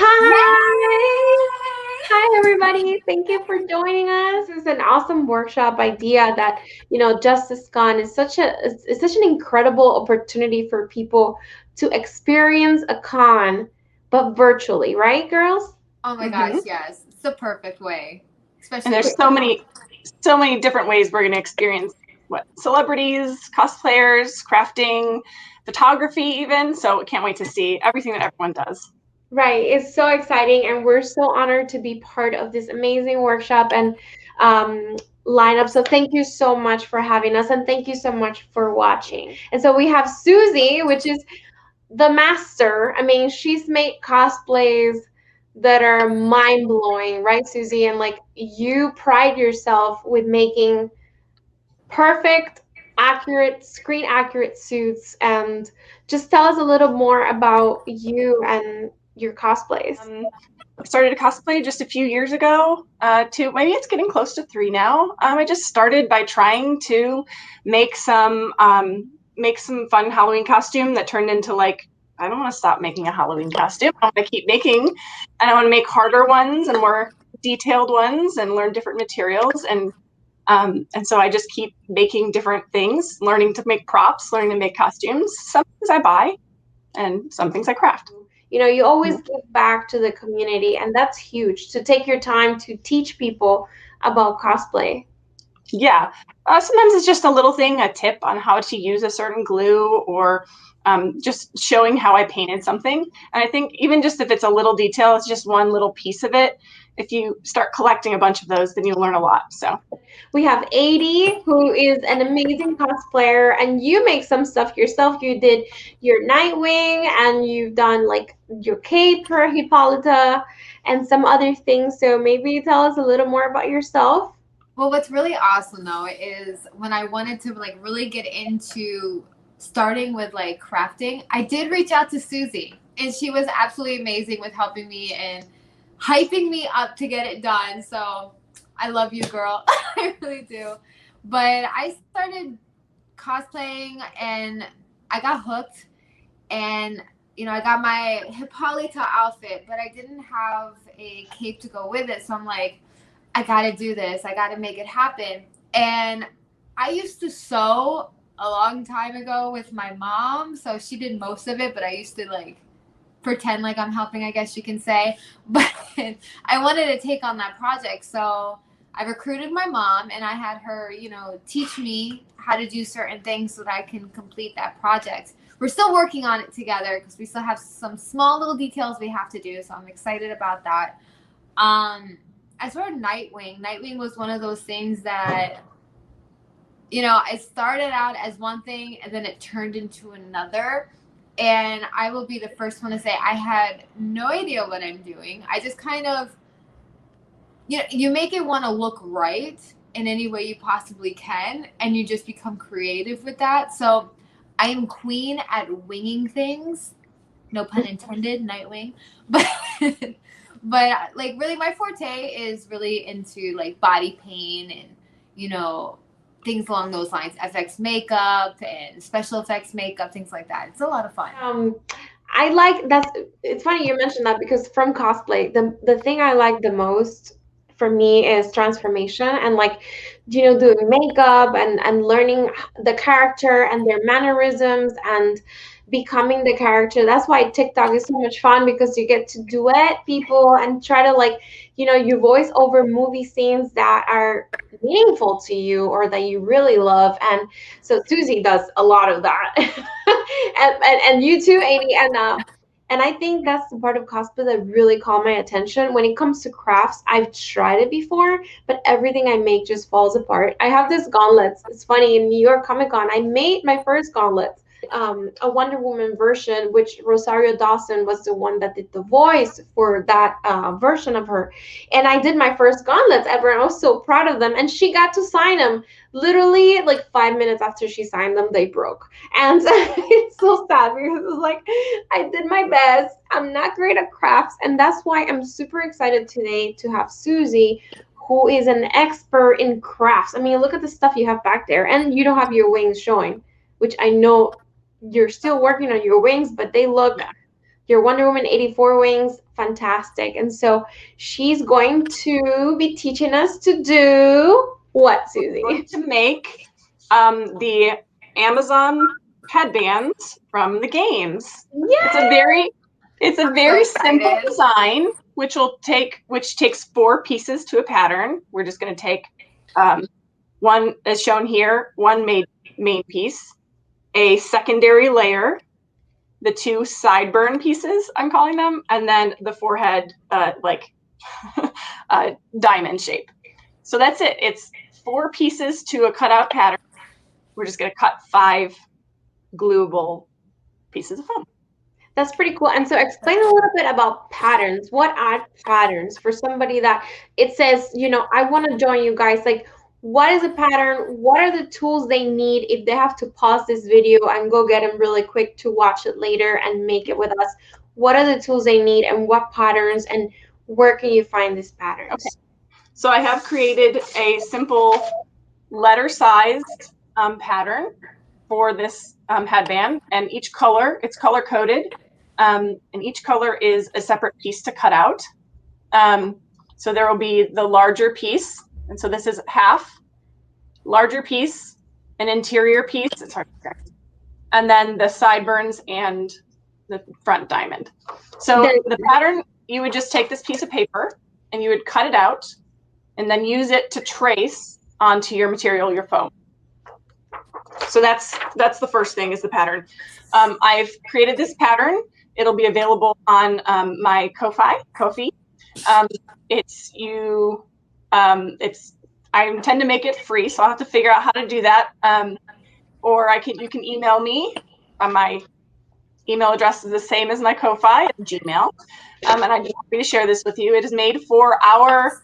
Hi! Hi, everybody. Thank you for joining us. It's an awesome workshop idea that, Justice Con is it's such an incredible opportunity for people to experience a con, but virtually, right, girls? Oh my gosh, hmm yes. It's the perfect way. And Especially there's with so many different ways we're going to experience what celebrities, cosplayers, crafting, photography, even. So can't wait to see everything that everyone does. Right. It's so exciting, and we're so honored to be part of this amazing workshop and um, lineup. So thank you so much for having us, and thank you so much for watching. And so we have Susie, which is the master. I mean, she's made cosplays that are mind blowing, right, Susie? And like you pride yourself with making perfect, accurate, screen accurate suits. And just tell us a little more about you and your cosplays. I started a cosplay just a few years ago. To maybe it's getting close to 3 now. I just started by trying to make some fun Halloween costume that turned into like I don't want to stop making a Halloween costume. I want to keep making, and I want to make harder ones and more detailed ones and learn different materials and so I just keep making different things, learning to make props, learning to make costumes. Some things I buy, and some things I craft. You always give back to the community, and that's huge to take your time to teach people about cosplay. Yeah. Sometimes it's just a little thing, a tip on how to use a certain glue or just showing how I painted something. And I think even just if it's a little detail, it's just one little piece of it. If you start collecting a bunch of those, then you'll learn a lot. So We have Adi, who is an amazing cosplayer, and you make some stuff yourself. You did your Nightwing, and you've done like your cape for Hippolyta, and some other things. So maybe tell us a little more about yourself. well, what's really awesome though is when I wanted to like really get into starting with like crafting, I did reach out to Susie and she was absolutely amazing with helping me and hyping me up to get it done. So I love you, girl. I really do. But I started cosplaying and I got hooked and I got my Hippolyta outfit, but I didn't have a cape to go with it. So I'm like, I gotta do this. I gotta make it happen. And I used to sew a long time ago with my mom, so she did most of it, but I used to like pretend like I'm helping, I guess you can say. But I wanted to take on that project, so I recruited my mom and I had her, teach me how to do certain things so that I can complete that project. We're still working on it together because we still have some small little details we have to do, so I'm excited about that. Um, as for Nightwing was one of those things that it started out as one thing and then it turned into another. And I will be the first one to say I had no idea what I'm doing. I just kind of, you make it want to look right in any way you possibly can, and you just become creative with that. So I am queen at winging things. No pun intended, Nightwing. But but like really my forte is really into like body paint and things along those lines, FX makeup and special effects makeup, things like that. It's a lot of fun. Um, I like that's it's funny you mentioned that because from cosplay, the thing I like the most for me is transformation and like doing makeup and learning the character and their mannerisms and becoming the character. That's why TikTok is so much fun because you get to duet people and try to like you voice over movie scenes that are meaningful to you or that you really love. And so Susie does a lot of that. And you too, Amy. And I think that's the part of cosplay that really caught my attention. When it comes to crafts, I've tried it before, but everything I make just falls apart. I have this gauntlets. It's funny, in New York Comic Con, I made my first gauntlets. A Wonder Woman version, which Rosario Dawson was the one that did the voice for that version of her. And I did my first gauntlets ever, and I was so proud of them. And she got to sign them. Literally, like 5 minutes after she signed them, they broke. And it's so sad because it's like I did my best. I'm not great at crafts, and that's why I'm super excited today to have Susie, who is an expert in crafts. I mean, look at the stuff you have back there, and you don't have your wings showing, which I know you're still working on your wings, but they look your Wonder Woman 84 wings, fantastic. And so she's going to be teaching us to do what, Susie? To make the Amazon headbands from the games. Yay! It's a very simple design, which takes 4 pieces to a pattern. We're just going to take one, as shown here, one main piece, a secondary layer, the 2 sideburn pieces, I'm calling them, and then the forehead diamond shape. So that's it. It's 4 pieces to a cutout pattern. We're just going to cut 5 gluable pieces of foam. That's pretty cool. And so explain a little bit about patterns. What are patterns for somebody that it says, you know, I want to join you guys? Like, what is a pattern? What are the tools they need if they have to pause this video and go get them really quick to watch it later and make it with us? What are the tools they need and what patterns, and where can you find these patterns? Okay. So I have created a simple letter-sized pattern for this headband, and each color, it's color-coded, and each color is a separate piece to cut out. So there will be the larger piece, and so this is half, larger piece, an interior piece, it's hard to correct, and then the sideburns and the front diamond. So the pattern, you would just take this piece of paper and you would cut it out and then use it to trace onto your material, your foam. So that's the first thing, is the pattern. I've created this pattern. It'll be available on my Ko-fi. I intend to make it free, so I'll have to figure out how to do that. Or you can email me. My email address is the same as my Ko-fi at Gmail, and I'd be happy to share this with you. It is made for our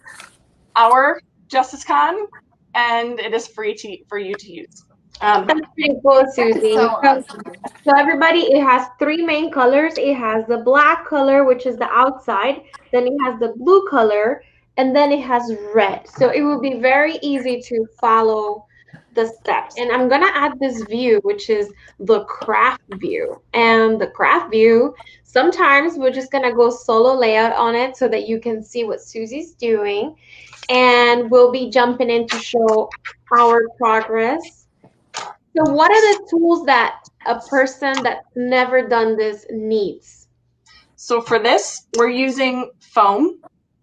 JusticeCon, and it is free for you to use. That's pretty cool, Susie. So awesome. So everybody, it has 3 main colors. It has the black color, which is the outside. Then it has the blue color, and then it has red. So it will be very easy to follow the steps. And I'm gonna add this view, which is the craft view. And the craft view, sometimes we're just gonna go solo layout on it so that you can see what Susie's doing. And we'll be jumping in to show our progress. So what are the tools that a person that's never done this needs? So for this, we're using foam,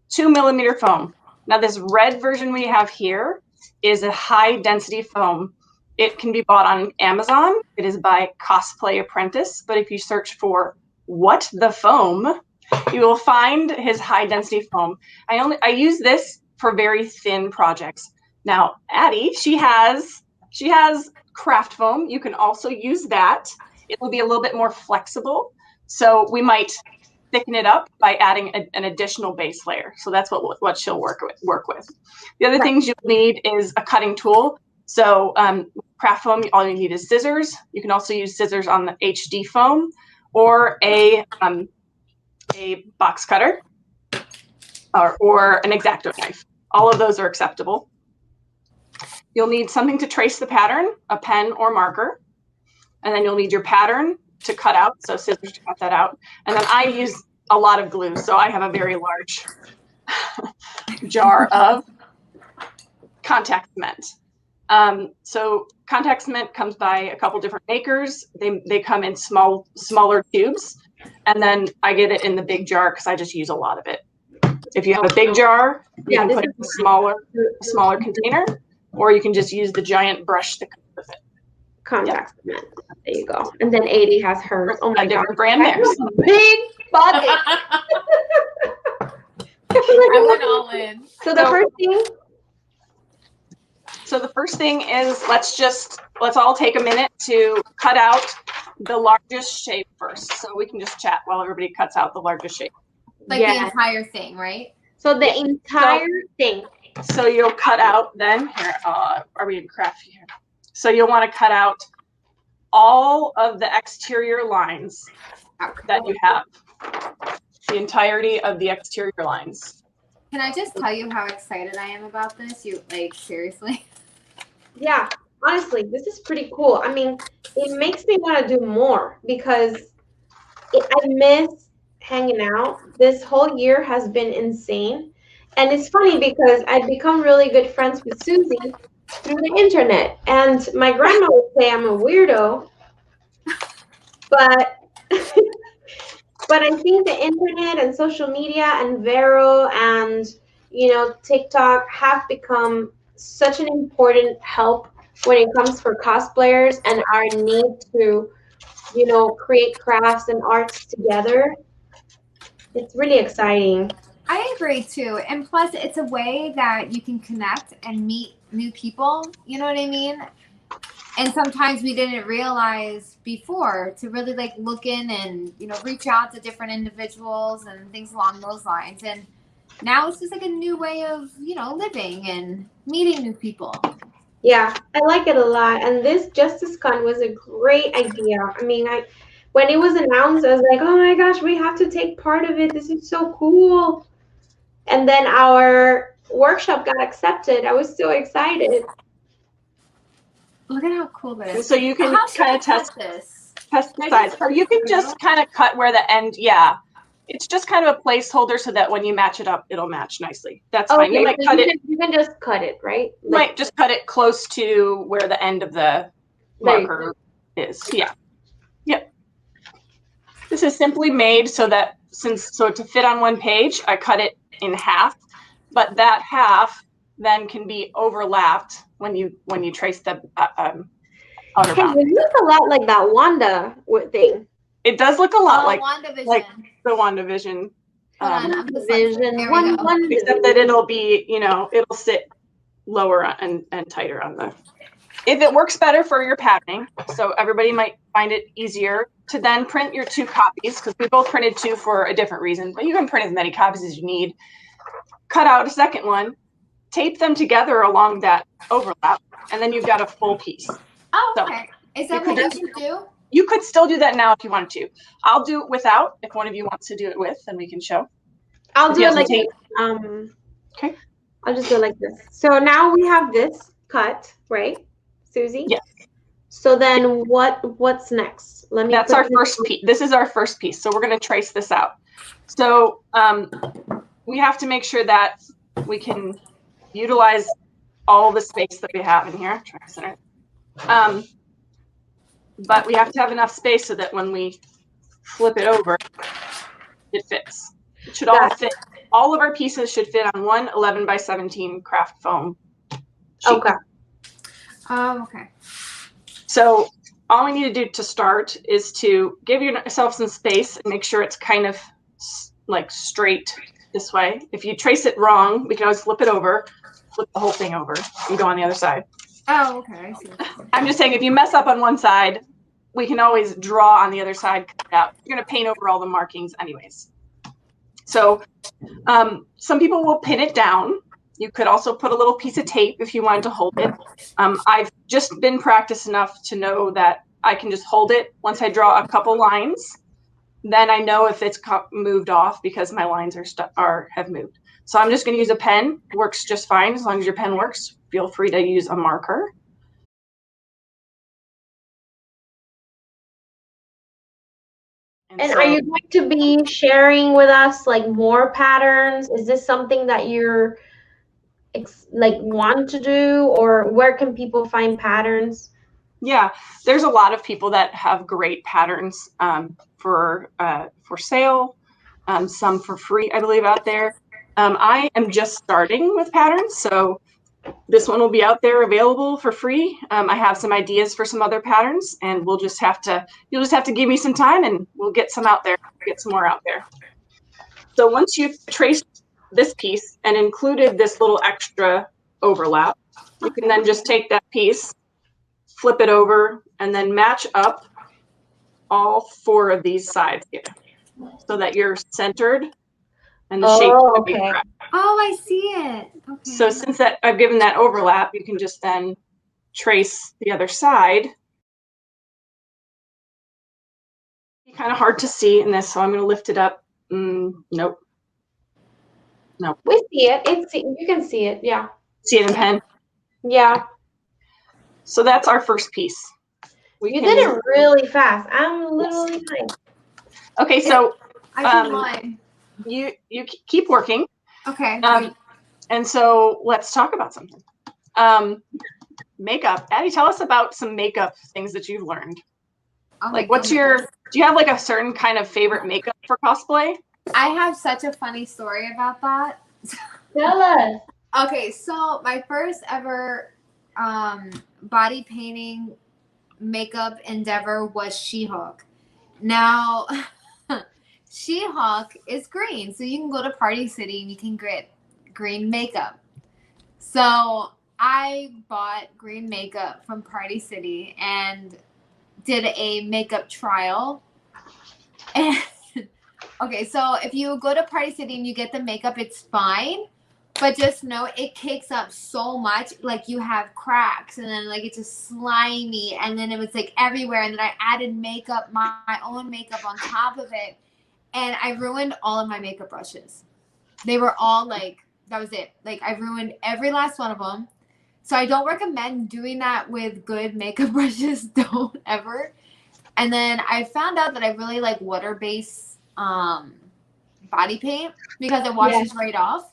2mm foam. Now this red version we have here is a high density foam. It can be bought on Amazon. It is by Cosplay Apprentice, but if you search for What the Foam, you will find his high density foam. I use this for very thin projects. Now, Addie, she has craft foam. You can also use that. It will be a little bit more flexible. So we might thicken it up by adding an additional base layer. So that's what she'll work with. The other things you'll need is a cutting tool. So craft foam, all you need is scissors. You can also use scissors on the HD foam, or a box cutter, or an X-Acto knife. All of those are acceptable. You'll need something to trace the pattern, a pen or marker, and then you'll need your pattern to cut out, so scissors to cut that out. And then I use a lot of glue, so I have a very large jar of contact cement. So contact cement comes by a couple different makers. They come in smaller tubes, and then I get it in the big jar because I just use a lot of it. If you have a big jar, you can put it in a smaller container, or you can just use the giant brush to cut with it. Contact cement. There you go. And then 80 has hers. Oh my god. Different brand there. Big bucket. I went all in. So the first thing is let's all take a minute to cut out the largest shape first. So we can just chat while everybody cuts out the largest shape. Like the entire thing, right? So the entire thing. So you'll cut out then, here, are we in craft here? So you'll want to cut out all of the exterior lines that you have. The entirety of the exterior lines. Can I just tell you how excited I am about this? Seriously? Yeah, honestly, this is pretty cool. I mean, it makes me want to do more because I miss hanging out. This whole year has been insane. And it's funny because I've become really good friends with Susie through the internet. And my grandma would say I'm a weirdo, but but I think the internet and social media and Vero and TikTok have become such an important help when it comes for cosplayers and our need to create crafts and arts together. It's really exciting. I agree too. And plus, it's a way that you can connect and meet new people. You know what I mean? And sometimes we didn't realize before to really like look in and, reach out to different individuals and things along those lines. And now it's just like a new way of, living and meeting new people. Yeah, I like it a lot. And this Justice Con was a great idea. I mean, when it was announced, I was like, oh my gosh, we have to take part of it. This is so cool. And then our workshop got accepted. I was so excited. Look at how cool that is. So you can kind of test this. Test the size. Or you can just kind of cut where the end, yeah. It's just kind of a placeholder so that when you match it up, it'll match nicely. That's fine. You might cut it. You can just cut it, right? You might just cut it close to where the end of the marker is. Yeah. Yep. This is simply made so that to fit on one page, I cut it in half, but that half then can be overlapped when you trace the outer bound. It looks a lot like that Wanda thing. It does look a lot like WandaVision. Like the WandaVision. Vision. Except that it'll be, it'll sit lower and tighter on the. If it works better for your patterning, so everybody might find it easier to then print your 2 copies, because we both printed 2 for a different reason, but you can print as many copies as you need. Cut out a second one, tape them together along that overlap, and then you've got a full piece. Oh, okay. So is that what you should do? You could still do that now if you wanted to. I'll do it without. If one of you wants to do it with, then we can show. I'll do it like this. Okay. I'll just do it like this. So now we have this cut, right, Susie? Yes. So then what's next? That's our first piece. This is our first piece. So we're going to trace this out. So we have to make sure that we can utilize all the space that we have in here. Try to center it. But we have to have enough space so that when we flip it over, it fits. It should all fit. All of our pieces should fit on one 11 by 17 craft foam sheet. Okay. Okay. So all we need to do to start is to give yourself some space and make sure it's kind of like straight this way. If you trace it wrong, we can always flip it over, flip the whole thing over, and go on the other side. Oh, okay. I see. I'm just saying, if you mess up on one side, we can always draw on the other side, cut it out. You're going to paint over all the markings anyways. So some people will pin it down. You could also put a little piece of tape if you wanted to hold it. I've just been practiced enough to know that I can just hold it. Once I draw a couple lines, then I know if it's moved off because my lines have moved. So I'm just going to use a pen. It works just fine as long as your pen works. Feel free to use a marker. And are you going to be sharing with us like more patterns? Is this something that you're want to do, or where can people find patterns? Yeah, there's a lot of people that have great patterns for sale, some for free, I believe, out there. I am just starting with patterns, so this one will be out there available for free. I have some ideas for some other patterns, and you'll just have to give me some time, and we'll get some out there, get some more out there. So once you've traced this piece and included this little extra overlap, you can then just take that piece, flip it over, and then match up all 4 of these sides here so that you're centered and the shape will be correct. Oh, I see it. Okay. So since I've given that overlap, you can just then trace the other side. It's kind of hard to see in this, so I'm going to lift it up. Nope. No. We see it. You can see it. Yeah. See it in pen? Yeah. So that's our first piece. You did it really fast. I'm literally behind. Okay, so I do mine. You keep working. Okay. And so let's talk about something. Makeup. Addie, tell us about some makeup things that you've learned. Oh like, do you have like a certain kind of favorite makeup for cosplay? I have such a funny story about that. Tell us. Okay, so my first ever body painting makeup endeavor was She-Hulk. Now, She-Hulk is green, so you can go to Party City and you can get green makeup. So I bought green makeup from Party City and did a makeup trial. And okay, so if you go to Party City and you get the makeup, it's fine. But just know it cakes up so much. Like you have cracks and then like it's just slimy and then it was like everywhere. And then I added makeup, my own makeup on top of it. And I ruined all of my makeup brushes. They were all like, that was it. Like I ruined every last one of them. So I don't recommend doing that with good makeup brushes. Don't ever. And then I found out that I really like water-based body paint because it washes right off.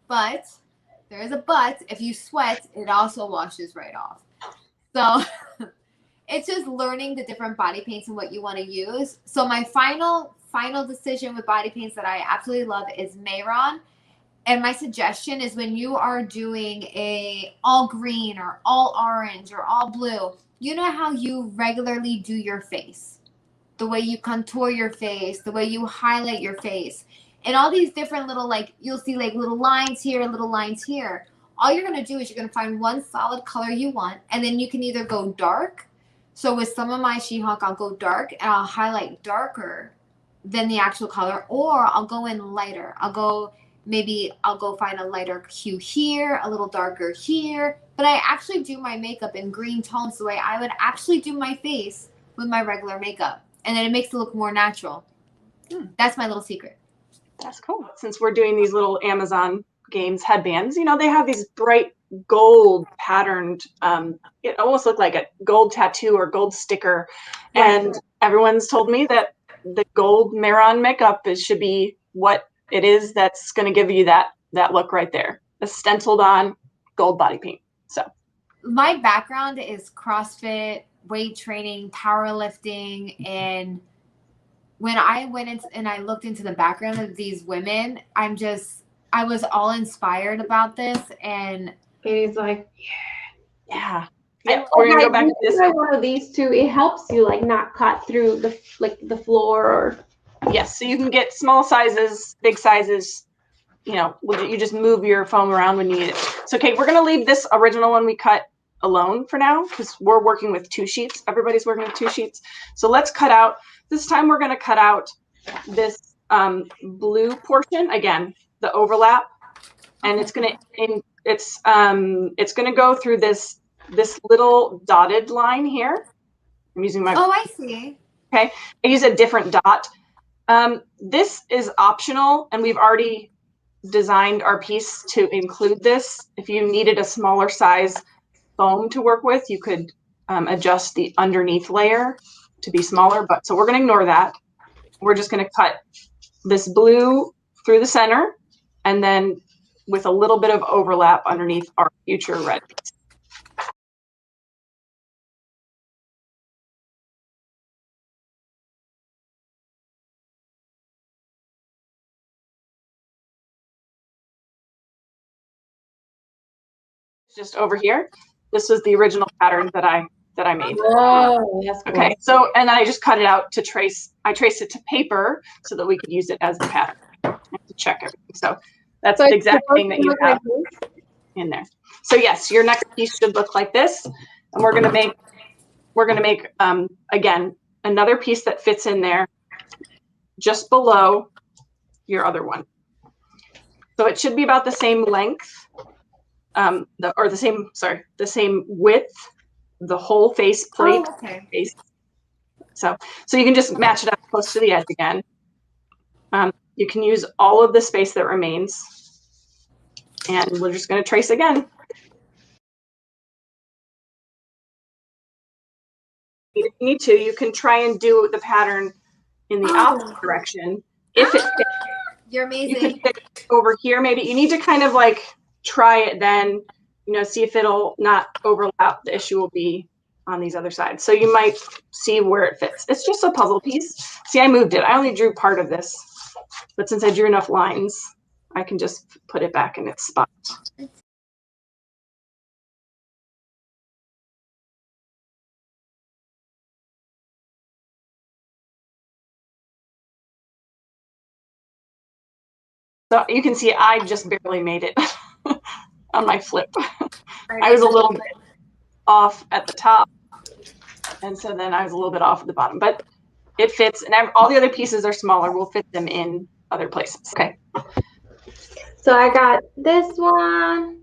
But there is a but. If you sweat, it also washes right off. So it's just learning the different body paints and what you want to use. So my final decision with body paints that I absolutely love is Mayron. And my suggestion is when you are doing a all green or all orange or all blue, you know how you regularly do your face, the way you contour your face, the way you highlight your face, and all these different little, like, you'll see like little lines here, little lines here. All you're going to do is you're going to find one solid color you want, and then you can either go dark. So with some of my She-Hulk, I'll go dark and I'll highlight darker than the actual color, or I'll go in lighter. I'll go find a lighter hue here, a little darker here. But I actually do my makeup in green tones the way I would actually do my face with my regular makeup. And then it makes it look more natural. That's my little secret. That's cool. Since we're doing these little Amazon games headbands, you know, they have these bright gold patterned, it almost looked like a gold tattoo or gold sticker. And everyone's told me that the gold Mayron makeup should be what it is that's going to give you that look right there. The stenciled on gold body paint. So my background is CrossFit, weight training, powerlifting, and when I went into and I looked into the background of these women, I was all inspired about this, and Katie's like, yeah. We're gonna go back to this. One of these two, it helps you like not cut through the floor or. Yes, so you can get small sizes, big sizes. You know, you just move your foam around when you need it. So, okay, we're gonna leave this original one we cut alone for now because we're working with 2 sheets. Everybody's working with 2 sheets. So let's cut out. This time we're gonna cut out this blue portion again, the overlap, and it's gonna go through this little dotted line here. I'm using my. Oh, I see. Okay, I use a different dot. This is optional, and we've already designed our piece to include this. If you needed a smaller size foam to work with, you could adjust the underneath layer to be smaller, but so we're going to ignore that. We're just going to cut this blue through the center and then with a little bit of overlap underneath our future red piece. Just over here, this was the original pattern that I made. Oh, that's cool. Okay, so and then I just cut it out to trace. I traced it to paper so that we could use it as the pattern. I have to check everything. So that's the exact thing that you have in there. So yes, your next piece should look like this, and we're gonna make again another piece that fits in there just below your other one. So it should be about the same length. The same width, the whole face plate. Oh, okay. Face. So you can just match it up close to the edge again. You can use all of the space that remains, and we're just going to trace again. If you need to, you can try and do the pattern in the opposite direction. If it fits, you're you amazing. can fit over here. Maybe you need to kind of like try it then, see if it'll not overlap. The issue will be on these other sides. So you might see where it fits. It's just a puzzle piece. See, I moved it. I only drew part of this, but since I drew enough lines, I can just put it back in its spot. So you can see I just barely made it on my flip. I was a little bit off at the top, and so then I was a little bit off at the bottom, but it fits, and all the other pieces are smaller. We'll fit them in other places. Okay. So I got this one.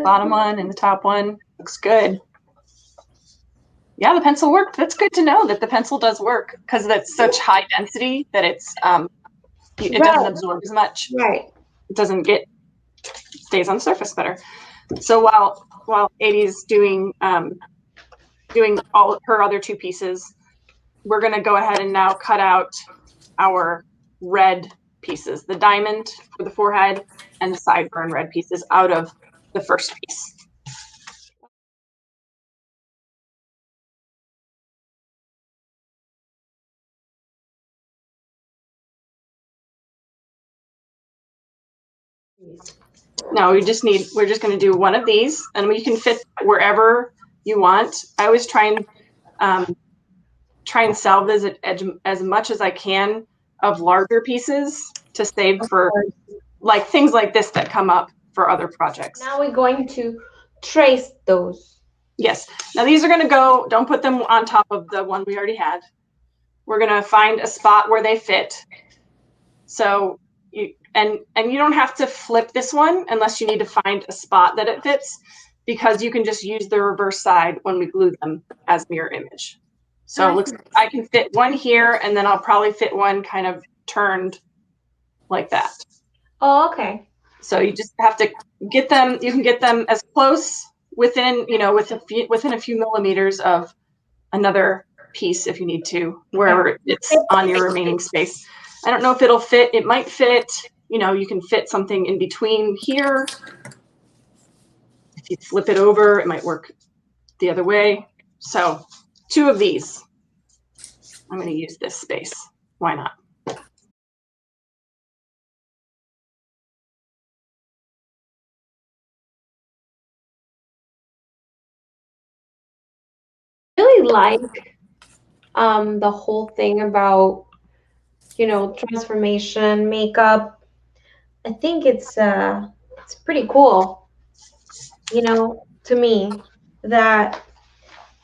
Bottom one and the top one. Looks good. Yeah, the pencil worked. That's good to know that the pencil does work, because that's such high density that it's it doesn't absorb as much. Right. It doesn't stays on the surface better. So while Adie's doing all her other two pieces, we're going to go ahead and now cut out our red pieces, the diamond for the forehead and the sideburn red pieces out of the first piece. Now we're just going to do one of these, and we can fit wherever you want. I always try and salvage as much as I can of larger pieces to save for like things like this that come up for other projects. Now we're going to trace those. Yes. Now these are going to go, don't put them on top of the one we already had. We're going to find a spot where they fit. So you don't have to flip this one unless you need to find a spot that it fits, because you can just use the reverse side when we glue them as mirror image. So it looks like I can fit one here, and then I'll probably fit one kind of turned like that. Oh, okay. So you just have to get them. You can get them as close within a few millimeters of another piece if you need to, wherever it's on your remaining space. I don't know if it'll fit. It might fit. You can fit something in between here. If you flip it over, it might work the other way. So 2 of these. I'm going to use this space. Why not? I really like the whole thing about transformation, makeup. I think it's pretty cool, to me, that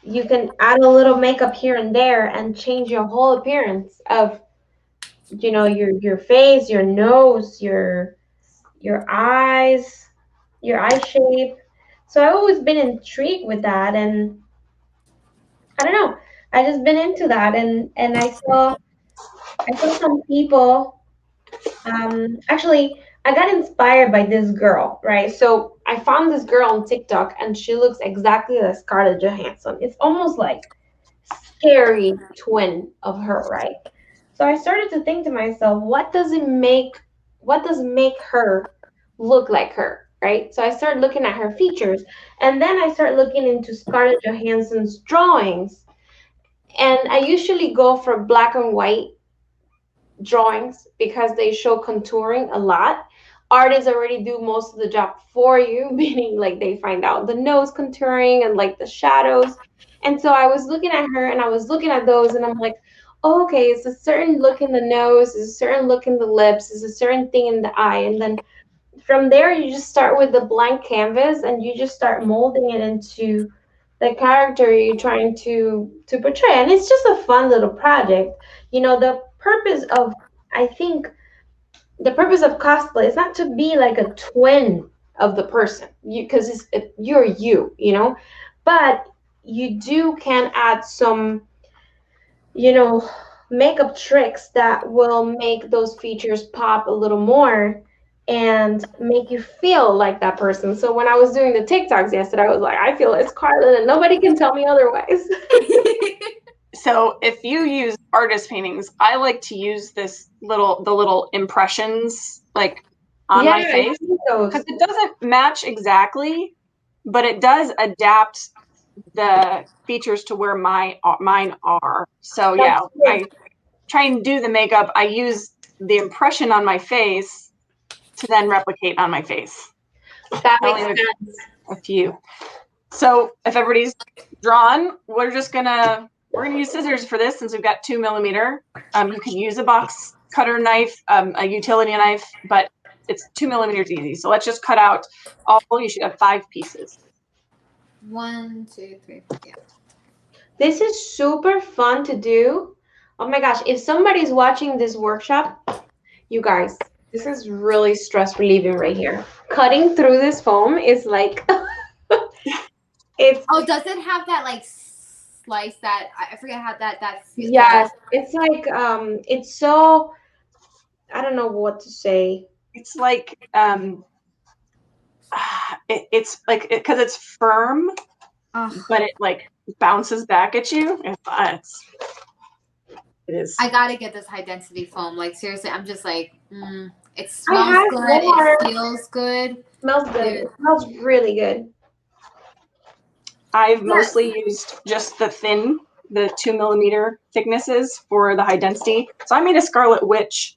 you can add a little makeup here and there and change your whole appearance of your face, your nose, your eyes, your eye shape. So I've always been intrigued with that, and I don't know, I just been into that, and I saw some people. Actually, I got inspired by this girl, right? So I found this girl on TikTok, and she looks exactly like Scarlett Johansson. It's almost like scary twin of her, right? So I started to think to myself, what does make her look like her, right? So I started looking at her features, and then I started looking into Scarlett Johansson's drawings, and I usually go for black and white drawings because they show contouring a lot. Artists already do most of the job for you, meaning like they find out the nose contouring and like the shadows. And so I was looking at her and I was looking at those, and I'm like, oh, okay, it's a certain look in the nose, it's a certain look in the lips, it's a certain thing in the eye. And then from there, you just start with the blank canvas and you just start molding it into the character you're trying to portray. And it's just a fun little project. The purpose of, I think, the purpose of cosplay is not to be like a twin of the person, because you're but you can add some makeup tricks that will make those features pop a little more and make you feel like that person. So when I was doing the TikToks yesterday, I was like, I feel like Scarlett and nobody can tell me otherwise. So if you use artist paintings, I like to use the little impressions like on Yeah, my I face see those. because it doesn't match exactly, but it does adapt the features to where mine are. So yeah, That's true. I try and do the makeup. I use the impression on my face to then replicate on my face. That I makes only have sense. a few. So if everybody's drawn, we're gonna use scissors for this since we've got 2mm. You can use a box cutter knife, a utility knife, but it's 2mm easy. So let's just cut out all. You should have 5 pieces. 1, 2, 3, 4. Yeah. This is super fun to do. Oh my gosh, if somebody's watching this workshop, you guys, this is really stress relieving right here. Cutting through this foam is like it's Oh, does it have that like slice that I forget how that yes, it's like it's so I don't know what to say. It's like it's like because it's firm, but it like bounces back at you. It is. I gotta get this high density foam. Like seriously, I'm just like, it I smells have good. more. It feels good. Smells good. It smells really good. I've mostly used just the 2mm thicknesses for the high density. So I made a Scarlet Witch,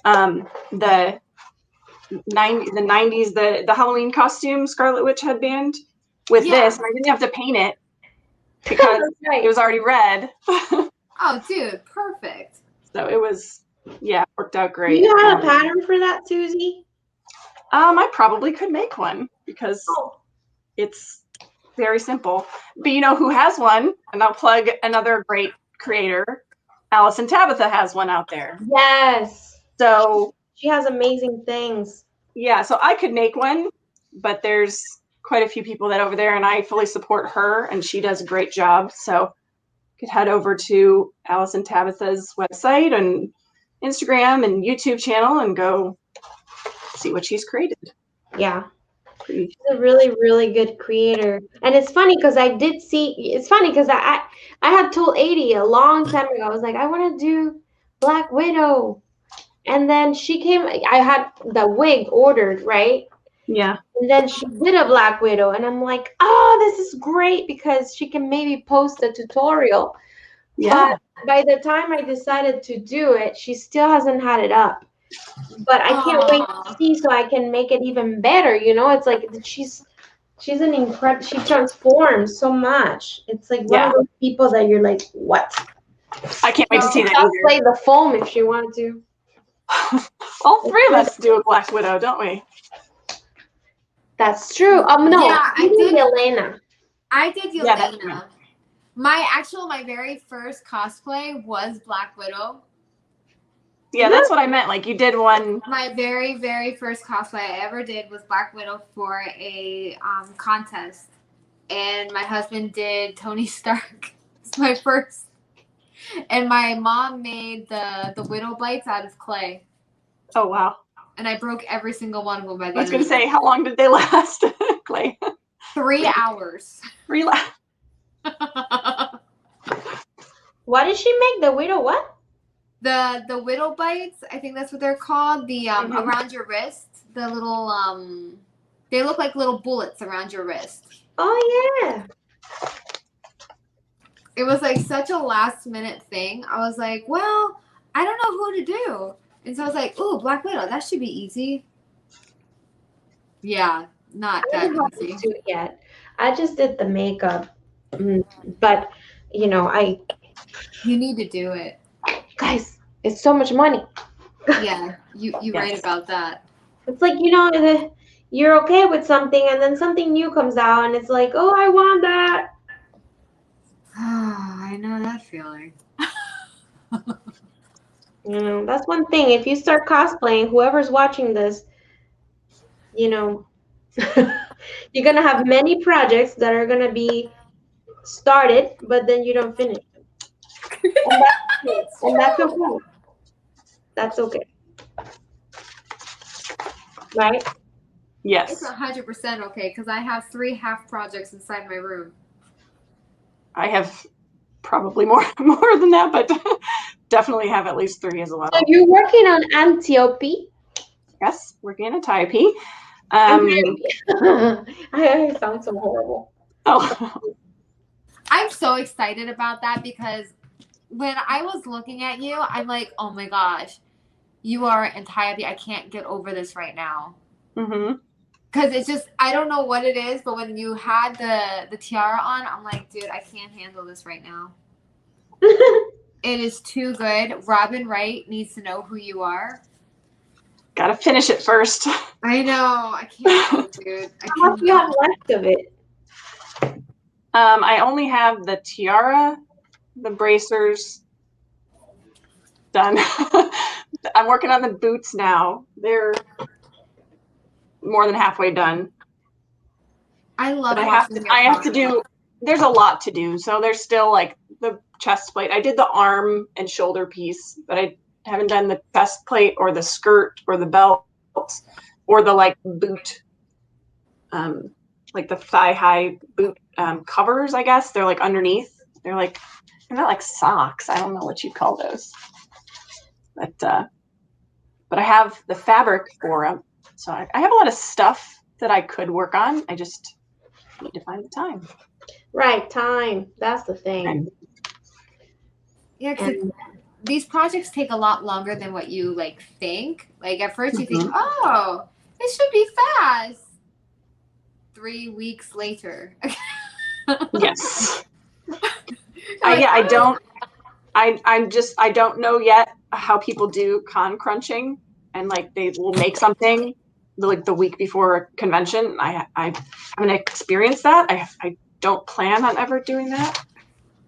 the 90s, the Halloween costume Scarlet Witch headband with this, and I didn't have to paint it because right. it was already red. Oh, dude, perfect. So it was, yeah, it worked out great. Do you have a pattern for that, Susie? I probably could make one because it's very simple. But you know who has one? And I'll plug another great creator. Alice and Tabitha has one out there. Yes. So she has amazing things. Yeah, so I could make one, but there's quite a few people that over there, and I fully support her, and she does a great job. So you could head over to Alice and Tabitha's website and Instagram and YouTube channel and go see what she's created. Yeah. She's a really, really good creator. And it's funny because I had told 80 a long time ago. I was like, I want to do Black Widow. And then she came, I had the wig ordered, right? Yeah. And then she did a Black Widow. And I'm like, oh, this is great because she can maybe post a tutorial. Yeah. But by the time I decided to do it, she still hasn't had it up. But I can't wait to see so I can make it even better. You know, it's like she's an incredible. She transforms so much. It's like one of those people that you're like, what? I can't wait to see that. Cosplay the foam if she wanted to. All 3 of us do a Black Widow, don't we? That's true. No, yeah, I did Yelena. I did Yelena. My very first cosplay was Black Widow. Yeah, that's what I meant. Like you did one. My very, very first cosplay I ever did was Black Widow for a contest, and my husband did Tony Stark. It's my first, and my mom made the widow bites out of clay. Oh wow! And I broke every single one of them by the end. I was going to say, how long did they last, Clay? 3 hours. 3 hours. What did she make? The widow what? The widow bites, I think that's what they're called. The around your wrist, the little they look like little bullets around your wrist. Oh yeah. It was like such a last minute thing. I was like, well, I don't know who to do. And so I was like, ooh, Black Widow, that should be easy. Yeah, not that easy. Yet. I just did the makeup. But you know, you need to do it. Guys, it's so much money. Yeah, you right about that. It's like, you know, you're okay with something and then something new comes out and it's like, oh, I want that. I know that feeling. You know, that's one thing. If you start cosplaying, whoever's watching this, you know, you're going to have many projects that are going to be started, but then you don't finish them. And that's okay. That's okay. Right? Yes. It's 100% okay because I have 3 half projects inside my room. I have probably more than that, but definitely have at least 3 as well. So you're working on Antiope? Yes, working in a Antiope. I sound so horrible. Oh, I'm so excited about that because when I was looking at you, I'm like, oh my gosh, you are Antiope. I can't get over this right now. mm-hmm. Because it's just, I don't know what it is, but when you had the tiara on, I'm like, dude, I can't handle this right now. It is too good. Robin Wright needs to know who you are. Gotta finish it first. I know. I can't, dude. How much do you have left of it? I only have the tiara, the bracers done. I'm working on the boots now. They're more than halfway done. I love But watching I have to do, there's a lot to do. So there's still like the chest plate. I did the arm and shoulder piece, but I haven't done the chest plate or the skirt or the belt or the like boot, like the thigh high boot covers, I guess. They're like underneath. They're not like socks. I don't know what you'd call those. But I have the fabric for them. So I have a lot of stuff that I could work on. I just need to find the time. Right, time. That's the thing. Yeah, because these projects take a lot longer than what you like think. Like at first you think, oh, it should be fast. 3 weeks later. Yes. I don't know yet how people do con crunching, and like they will make something like the week before a convention. I haven't experienced that. I don't plan on ever doing that.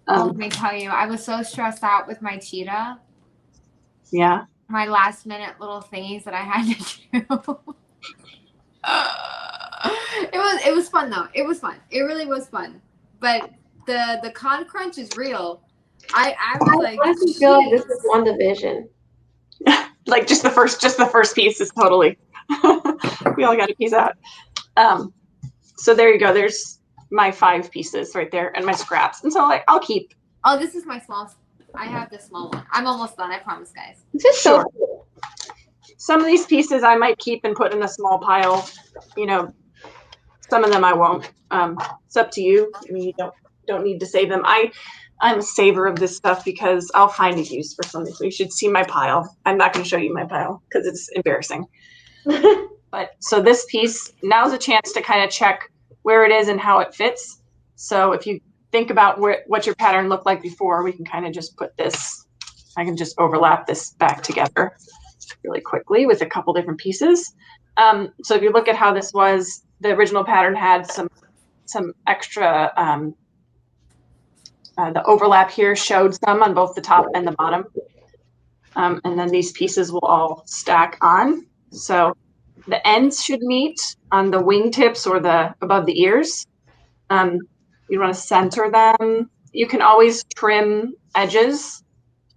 Let me tell you, I was so stressed out with my cheetah. Yeah. My last minute little thingies that I had to do. It was fun though. It was fun. It really was fun. But the con crunch is real. I was like, I honestly feel like this is one division. Like just the first piece is totally. We all got a piece out. So there you go. There's my 5 pieces right there and my scraps. And so like I'll keep. Oh, this is my small. I have the small one. I'm almost done. I promise, guys. This is so cool. Some of these pieces I might keep and put in a small pile. You know, some of them I won't. It's up to you. I mean, you don't need to save them. I'm a saver of this stuff because I'll find a use for something. So you should see my pile. I'm not going to show you my pile because it's embarrassing. But so this piece, now's a chance to kind of check where it is and how it fits. So if you think about what your pattern looked like before, we can kind of just put this, I can just overlap this back together really quickly with a couple different pieces. So if you look at how this was, the original pattern had some extra, the overlap here showed some on both the top and the bottom. And then these pieces will all stack on. So the ends should meet on the wingtips or the above the ears. You want to center them. You can always trim edges,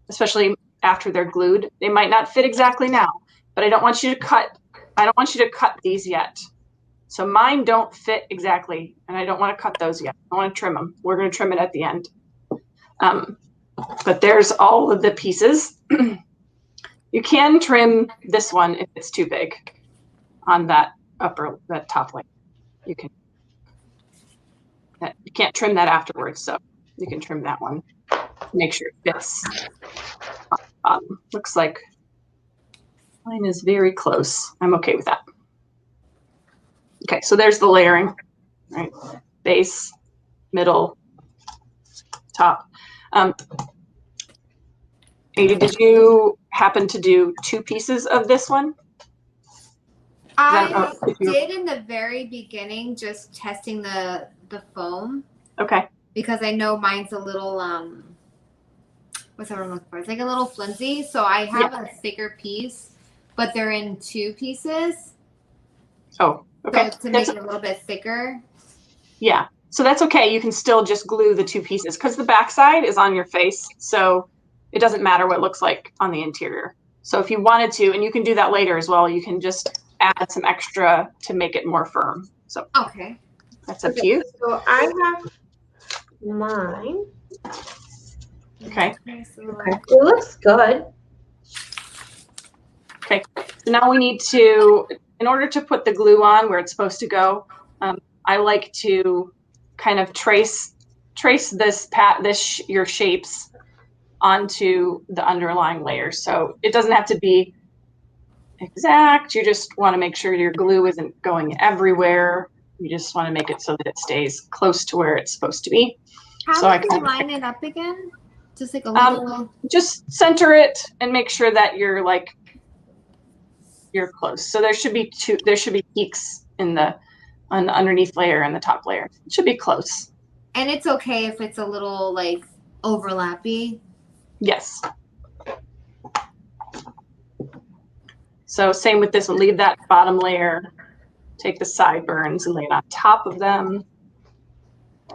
especially after they're glued. They might not fit exactly now, but I don't want you to cut these yet. So mine don't fit exactly, and I don't want to cut those yet. I want to trim them. We're going to trim it at the end. But there's all of the pieces. You can trim this one if it's too big on that top link. You can't trim that afterwards, so you can trim that one. Make sure it fits. Looks like mine is very close. I'm okay with that. Okay, so there's the layering, right? Base, middle, top. Ada, did you happen to do 2 pieces of this one? I did in the very beginning, just testing the foam. Okay. Because I know mine's a little what's that I'm looking for? It's like a little flimsy. So I have a thicker piece, but they're in 2 pieces. Oh, okay. So to make it a little bit thicker. Yeah. So that's okay. You can still just glue the 2 pieces because the backside is on your face. So it doesn't matter what it looks like on the interior. So if you wanted to, and you can do that later as well, you can just add some extra to make it more firm. So okay. That's up to you. So I have mine. Okay. Okay. It looks good. Okay. So now we need to, in order to put the glue on where it's supposed to go, I like to kind of trace your shapes onto the underlying layers. So it doesn't have to be exact. You just want to make sure your glue isn't going everywhere. You just want to make it so that it stays close to where it's supposed to be. How So do you line it up again? Just like a little. Just center it and make sure that you're close. So there should be peaks in the underneath layer and the top layer. It should be close. And it's okay if it's a little like overlappy. Yes. So same with this one. Leave that bottom layer. Take the sideburns and lay it on top of them.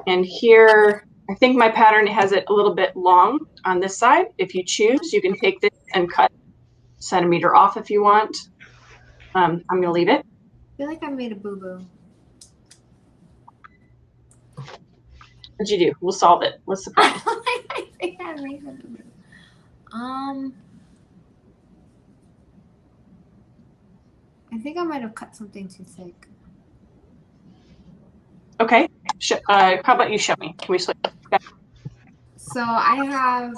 And here, I think my pattern has it a little bit long on this side. If you choose, you can take this and cut a centimeter off if you want. I'm going to leave it. I feel like I made a boo-boo. What'd you do? We'll solve it. What's the problem? I think I made a boo-boo. I think I might have cut something too thick. Okay. How about you show me? Can we switch? Okay. So I have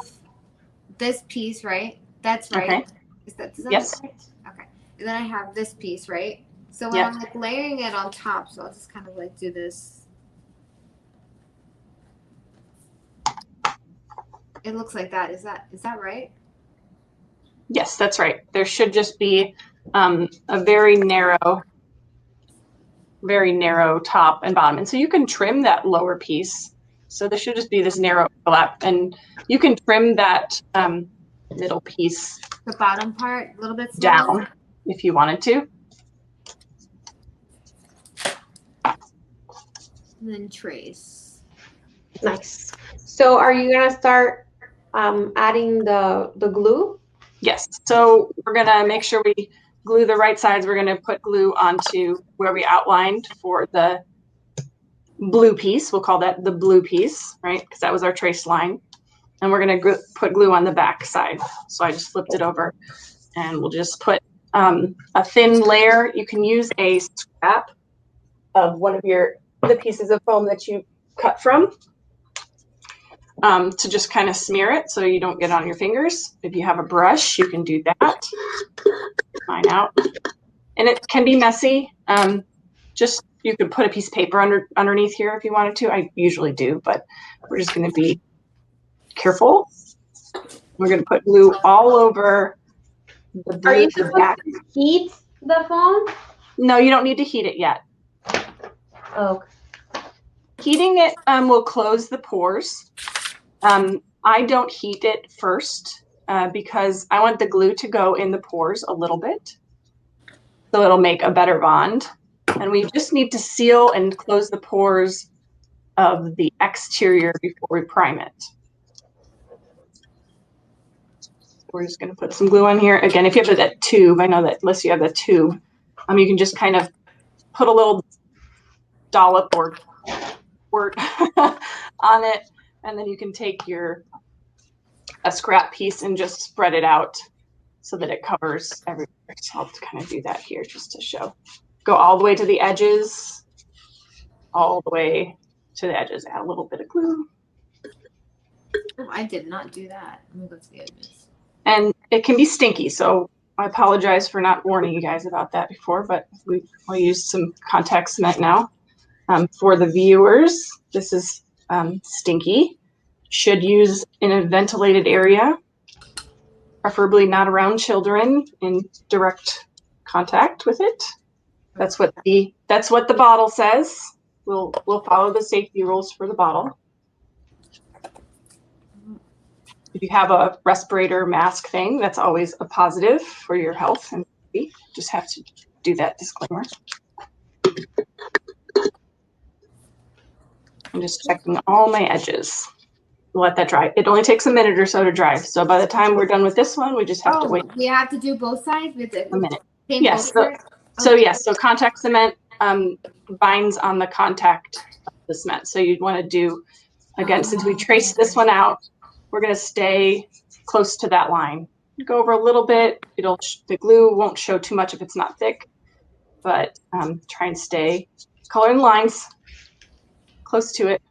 this piece, right? That's right. Okay. Is that yes. Right? Okay. And then I have this piece, right? So when I'm like layering it on top, so I'll just kind of like do this. It looks like that. Is that right? Yes, that's right. There should just be a very narrow top and bottom. And so you can trim that lower piece. So there should just be this narrow overlap. And you can trim that middle piece. The bottom part a little bit smaller? Down if you wanted to. And then trace. Nice. So are you going to start adding the glue? Yes. So we're going to make sure we glue the right sides. We're going to put glue onto where we outlined for the blue piece. We'll call that the blue piece, right? Because that was our trace line. And we're going to put glue on the back side. So I just flipped it over and we'll just put a thin layer. You can use a scrap of one of the pieces of foam that you cut from to just kind of smear it so you don't get on your fingers. If you have a brush, you can do that. Mine out. And it can be messy. Just you could put a piece of paper underneath here if you wanted to. I usually do, but we're just going to be careful. We're going to put glue all over the blue. Are you supposed to heat the foam? No, you don't need to heat it yet. Okay. Heating it will close the pores. I don't heat it first because I want the glue to go in the pores a little bit. So it'll make a better bond. And we just need to seal and close the pores of the exterior before we prime it. We're just going to put some glue on here. Again, if you have that tube, I know that unless you have the tube, you can just kind of put a little dollop or squirt on it. And then you can take a scrap piece and just spread it out so that it covers everywhere. So I'll kind of do that here just to show. Go all the way to the edges, all the way to the edges. Add a little bit of glue. Oh, I did not do that. Let me go to the edges. And it can be stinky, so I apologize for not warning you guys about that before, but I'll use some contact cement now. For the viewers, this is stinky. Should use in a ventilated area, preferably not around children in direct contact with it. That's what the bottle says. We'll follow the safety rules for the bottle. If you have a respirator mask thing, that's always a positive for your health, and you just have to do that disclaimer. I'm just checking all my edges. Let that dry. It only takes a minute or so to dry. So by the time we're done with this one, we just have to wait. We have to do both sides with it. A minute. Yes. So contact cement binds on the contact of the cement. So you'd want to do, again, since we traced this one out, we're going to stay close to that line. Go over a little bit. The glue won't show too much if it's not thick, but try and stay coloring lines close to it.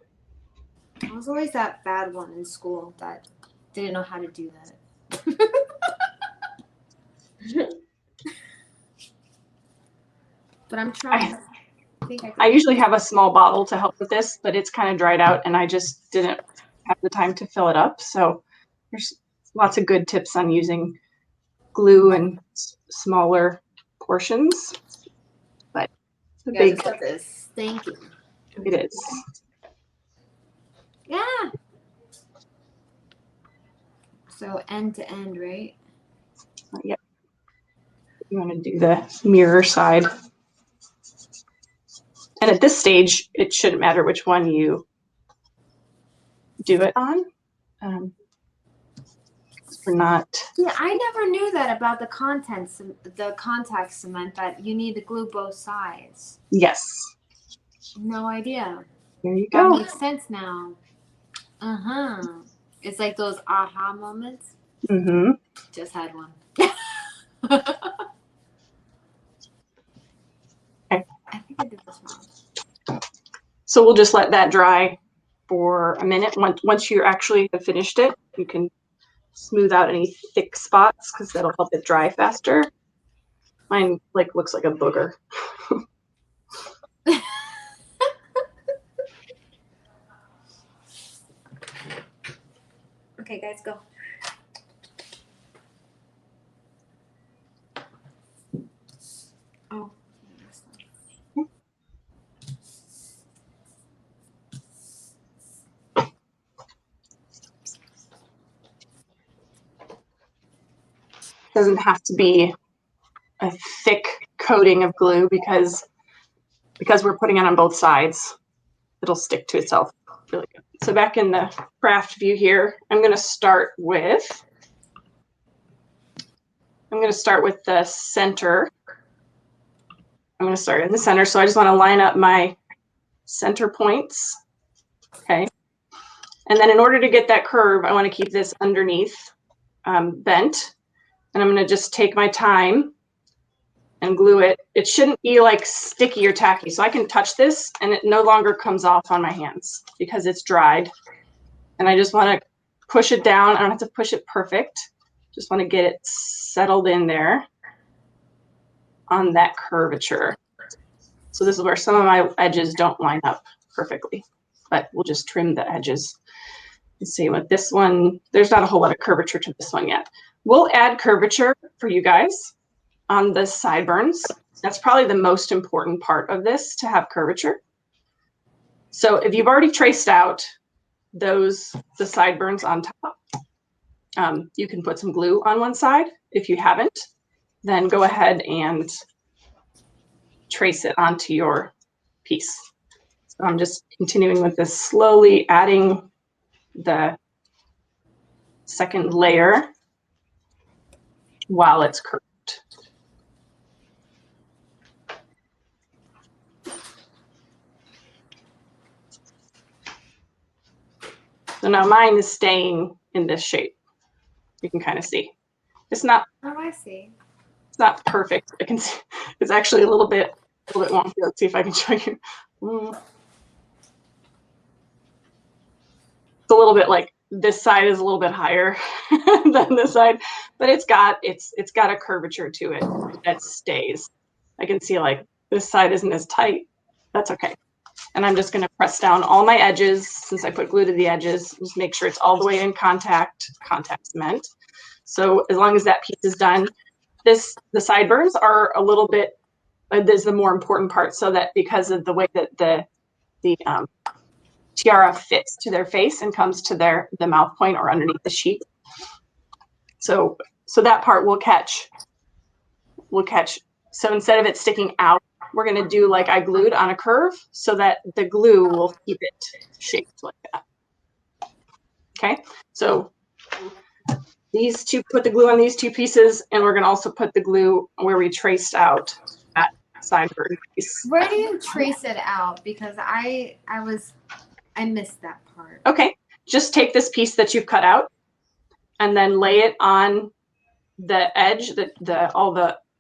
I was always that bad one in school that didn't know how to do that. But I'm trying. I usually have a small bottle to help with this, but it's kind of dried out and I just didn't have the time to fill it up. So there's lots of good tips on using glue in smaller portions. But the big stuff is stinky. It is. Yeah. So end to end, right? Yep. You want to do the mirror side. And at this stage, it shouldn't matter which one you do it on. We're not. Yeah, I never knew that about the contact cement, that you need to glue both sides. Yes. No idea. There you go. That makes sense now. It's like those aha moments. Mm-hmm. Just had one. Okay. I think I did this wrong. So we'll just let that dry for a minute. Once you actually have finished it, you can smooth out any thick spots because that'll help it dry faster. Mine looks like a booger. Okay, guys, go. Oh. Doesn't have to be a thick coating of glue because we're putting it on both sides. It'll stick to itself really good. So back in the craft view here, I'm going to start with the center. I'm going to start in the center. So I just want to line up my center points. Okay. And then in order to get that curve, I want to keep this underneath bent. And I'm going to just take my time and glue it. It shouldn't be like sticky or tacky. So I can touch this and it no longer comes off on my hands because it's dried. And I just want to push it down. I don't have to push it perfect. Just want to get it settled in there on that curvature. So this is where some of my edges don't line up perfectly, but we'll just trim the edges. And see with this one, there's not a whole lot of curvature to this one yet. We'll add curvature for you guys on the sideburns. That's probably the most important part of this, to have curvature. So if you've already traced out the sideburns on top, you can put some glue on one side. If you haven't, then go ahead and trace it onto your piece. So I'm just continuing with this, slowly adding the second layer while it's curved. So now mine is staying in this shape. You can kind of see. It's not. Oh, I see. It's not perfect. I can see it's actually a little bit wonky. Let's see if I can show you. It's a little bit like this side is a little bit higher than this side, but it's got a curvature to it that stays. I can see like this side isn't as tight. That's okay. And I'm just going to press down all my edges since I put glue to the edges. Just make sure it's all the way in contact cement. So as long as that piece is done, the sideburns are a little bit, this is the more important part, so that because of the way that the tiara fits to their face and comes to the mouth point or underneath the sheet. So that part we'll catch. So instead of it sticking out, we're going to do like I glued on a curve so that the glue will keep it shaped like that. Okay, so these two, put the glue on these two pieces, and we're going to also put the glue where we traced out that sideburn piece. Where do you trace it out? Because I missed that part. Okay, just take this piece that you've cut out and then lay it on the edge, all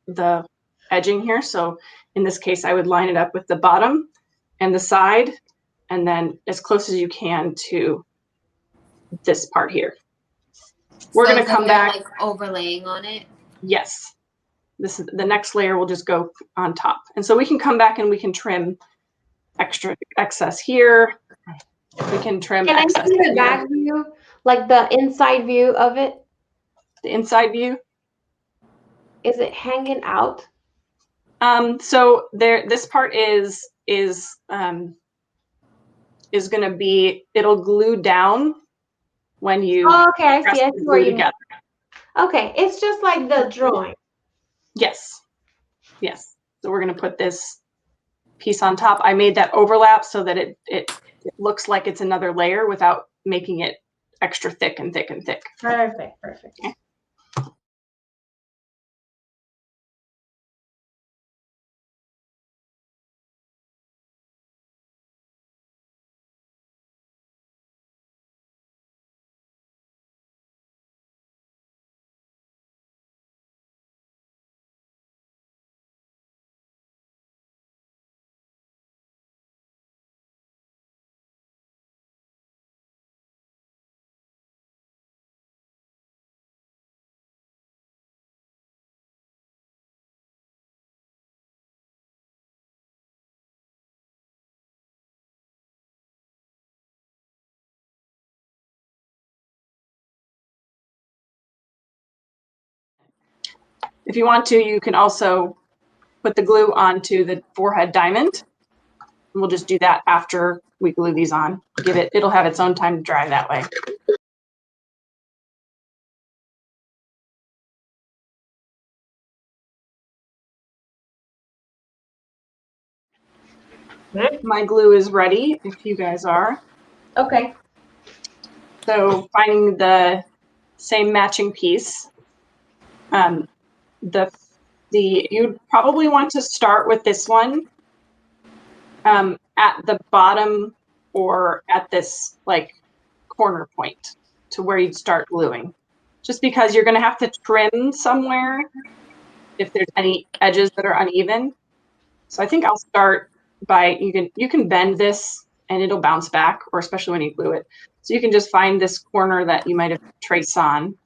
the edging here. So in this case, I would line it up with the bottom and the side, and then as close as you can to this part here. We're going to come back, like overlaying on it. Yes, this is the next layer will just go on top, and so we can come back and we can trim excess here. We can trim. Can I see the back view, like the inside view of it? The inside view. Is it hanging out? So there, this part is going to be. It'll glue down when you. Oh, okay, I press see. I the see where glue you together. mean. Okay, it's just like the drawing. Yes. Yes. So we're going to put this piece on top. I made that overlap so that it looks like it's another layer without making it extra thick and thick and thick. Perfect. Okay. If you want to, you can also put the glue onto the forehead diamond. We'll just do that after we glue these on. It'll have its own time to dry that way. My glue is ready if you guys are. Okay. So finding the same matching piece. You'd probably want to start with this one at the bottom or at this like corner point to where you'd start gluing. Just because you're going to have to trim somewhere if there's any edges that are uneven. So I think I'll start by, you can bend this and it'll bounce back, or especially when you glue it. So you can just find this corner that you might have traced on,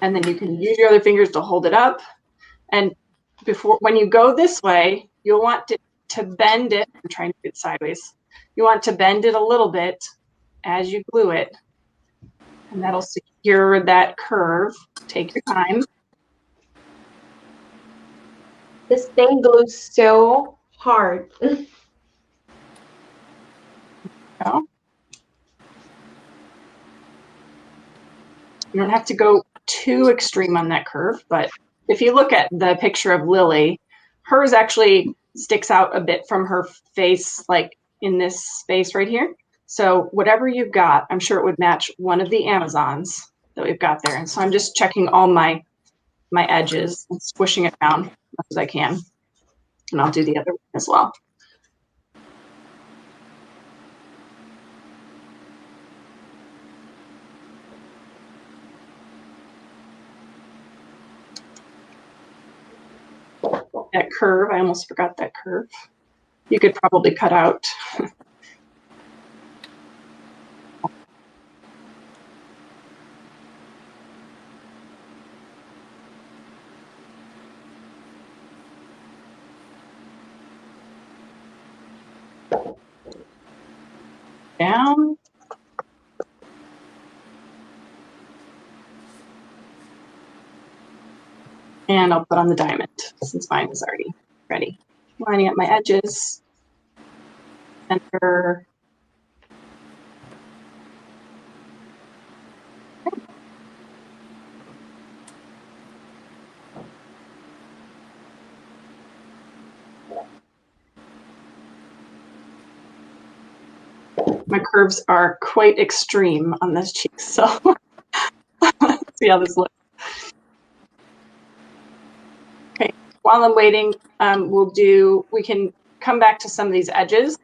and then you can use your other fingers to hold it up. And when you go this way, you'll want to bend it. I'm trying to get sideways. You want to bend it a little bit as you glue it, and that'll secure that curve. Take your time. This thing glues so hard. So, you don't have to go too extreme on that curve, but if you look at the picture of Lily, hers actually sticks out a bit from her face, like in this space right here. So whatever you've got, I'm sure it would match one of the Amazons that we've got there. And so I'm just checking all my edges and squishing it down as much as I can. And I'll do the other one as well. That curve, I almost forgot that curve. You could probably cut out. Down. And I'll put on the diamond since mine is already ready. Lining up my edges, center. My curves are quite extreme on this cheek, so let's see how this looks. Okay, while I'm waiting, we can come back to some of these edges.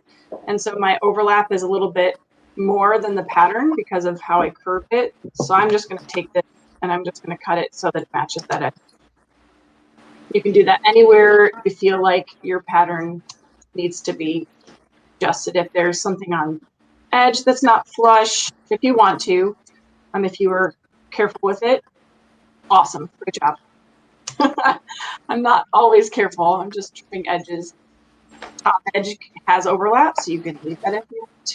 And so my overlap is a little bit more than the pattern because of how I curved it. So I'm just going to take this and I'm just going to cut it so that it matches that edge. You can do that anywhere you feel like your pattern needs to be adjusted. If there's something on edge that's not flush, if you want to, if you were careful with it, awesome, great job. I'm not always careful. I'm just trimming edges. Top edge has overlap, so you can leave that if you want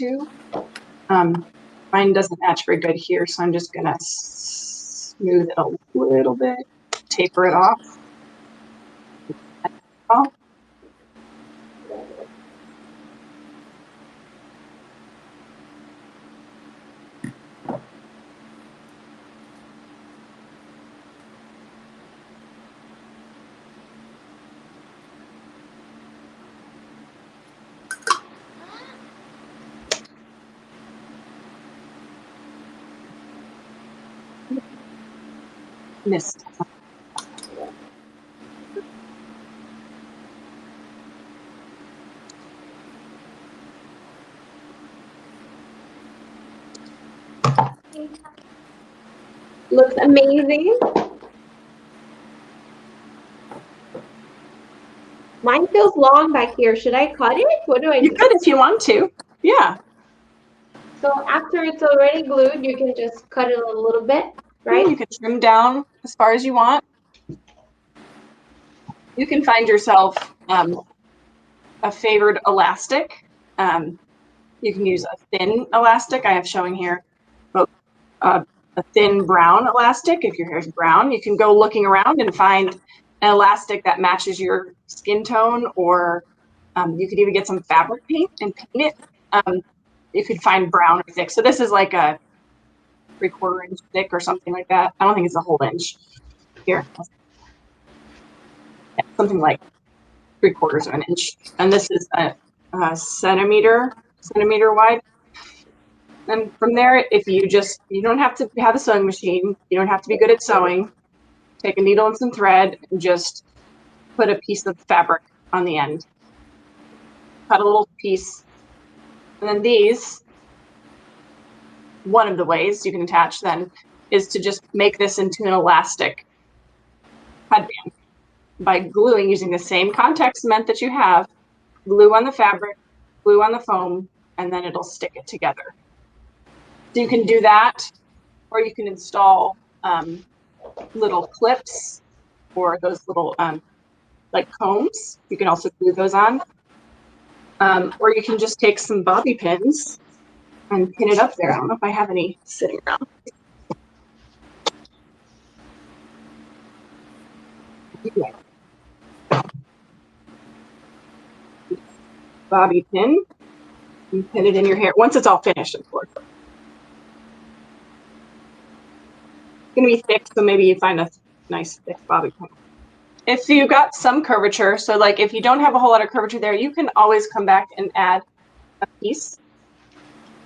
to. Mine doesn't match very good here, so I'm just gonna smooth it a little bit, taper it off. Missed. Looks amazing. Mine feels long back here. Should I cut it? What do I do? You could if you want to. Yeah. So after it's already glued, you can just cut it a little bit, right? You can trim down as far as you want. You can find yourself a favored elastic. You can use a thin elastic. I have showing here a thin brown elastic. If your hair is brown, you can go looking around and find an elastic that matches your skin tone, or you could even get some fabric paint and paint it. You could find brown or thick. So this is like a 3/4 inch thick or something like that. I don't think it's a whole inch. Here, yeah, something like 3/4 of an inch. And this is a centimeter wide. And from there, if you don't have to have a sewing machine, you don't have to be good at sewing. Take a needle and some thread and just put a piece of fabric on the end. Cut a little piece. And then these, one of the ways you can attach then is to just make this into an elastic headband by gluing using the same contact cement that you have, glue on the fabric, glue on the foam, and then it'll stick it together. So you can do that, or you can install little clips or those little like combs. You can also glue those on. Or you can just take some bobby pins and pin it up there. I don't know if I have any sitting around. Bobby pin. You pin it in your hair once it's all finished, of course. It's going to be thick, so maybe you find a nice thick bobby pin. If you got some curvature, so like if you don't have a whole lot of curvature there, you can always come back and add a piece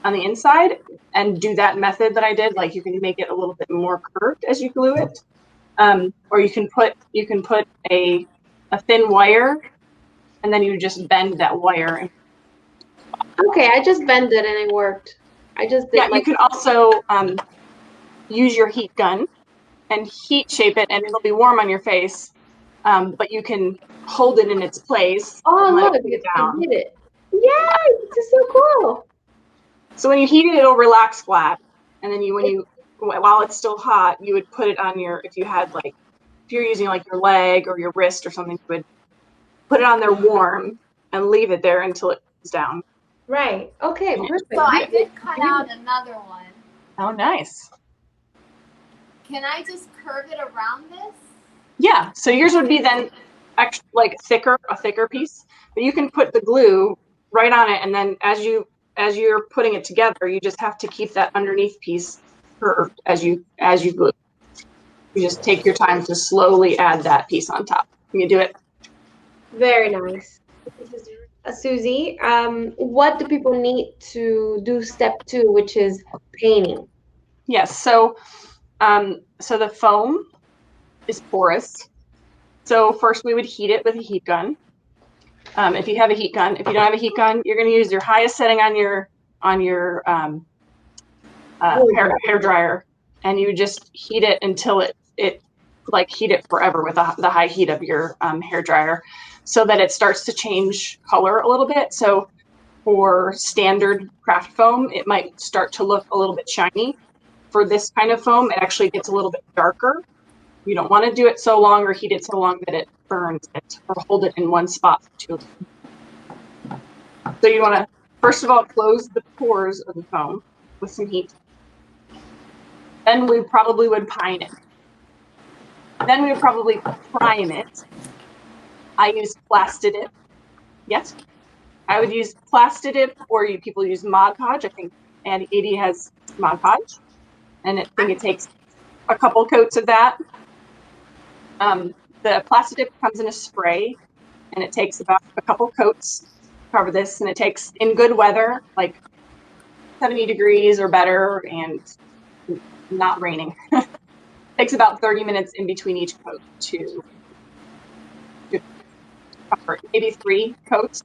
on the inside and do that method that I did. Like you can make it a little bit more curved as you glue it, or you can put a thin wire, and then you just bend that wire. Okay, I just bent it and it worked. I just did. Yeah, you can also use your heat gun and heat shape it, and it'll be warm on your face. But you can hold it in its place. Oh, and look, let it cool down. I did it. Yay, this is so cool. So when you heat it, it'll relax flat. And then while it's still hot, you would put it on if you're using like your leg or your wrist or something, you would put it on there warm and leave it there until it cools down. Right. Okay, perfect. So I did cut out another one. Oh, nice. Can I just curve it around this? Yeah. So yours would be then like a thicker piece, but you can put the glue right on it, and then as you're putting it together, you just have to keep that underneath piece curved as you glue. You just take your time to slowly add that piece on top. Can you do it? Very nice. Susie, what do people need to do step 2, which is painting? Yes. So the foam is porous. So first we would heat it with a heat gun. If you have a heat gun. If you don't have a heat gun, you're going to use your highest setting on your hair dryer, and you just heat it until it like heat it forever with the high heat of your hair dryer, so that it starts to change color a little bit. So for standard craft foam, it might start to look a little bit shiny. For this kind of foam, it actually gets a little bit darker. You don't want to do it so long or heat it so long that it burns it, or hold it in one spot for too long. So you want to, first of all, close the pores of the foam with some heat. Then we probably would pine it. Then we would probably prime it. I use Plastidip. Yes, I would use Plastidip, or people use Mod Podge. I think Andy 80 has Mod Podge, and I think it takes a couple coats of that. The Plastidip comes in a spray, and it takes about a couple coats to cover this, and it takes, in good weather, like 70 degrees or better, and not raining. Takes about 30 minutes in between each coat to cover. Maybe 3 coats